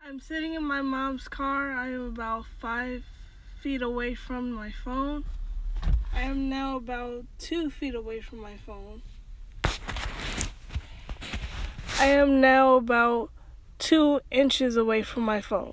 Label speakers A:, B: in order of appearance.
A: I'm sitting in my mom's car. I am about 5 feet away from my phone. I am now about 2 feet away from my phone. I am now about 2 inches away from my phone.